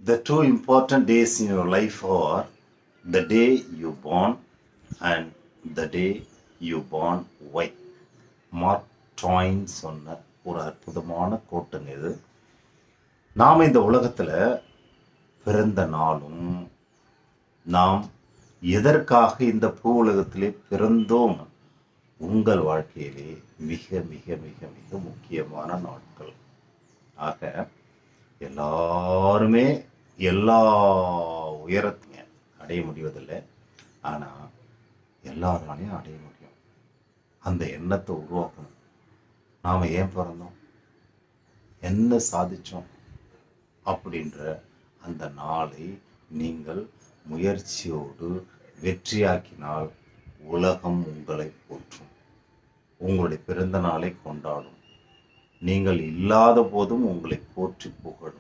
The two important days in your life are the day you born and the day you born why. Mark Twain சொன்ன ஒரு அற்புதமான கோட்டுங்க இது. நாம் இந்த உலகத்தில் பிறந்த நாளும் நாம் எதற்காக இந்த பூ உலகத்திலே பிறந்தோம் உங்கள் வாழ்க்கையிலே மிக மிக மிக மிக முக்கியமான நாட்கள். ஆக எல்லாருமே எல்லா உயரத்தையும் அடைய முடிவதில்லை, ஆனால் எல்லாராலையும் அடைய முடியும். அந்த எண்ணத்தை உருவாக்கணும். நாம் ஏன் பிறந்தோம், என்ன சாதித்தோம் அப்படின்ற அந்த நாளை நீங்கள் முயற்சியோடு வெற்றியாக்கினால் உலகம் உங்களை போற்றும், உங்களுடைய பிறந்த நாளை கொண்டாடும். நீங்கள் இல்லாத போதும் உங்களை போற்றி புகழும்.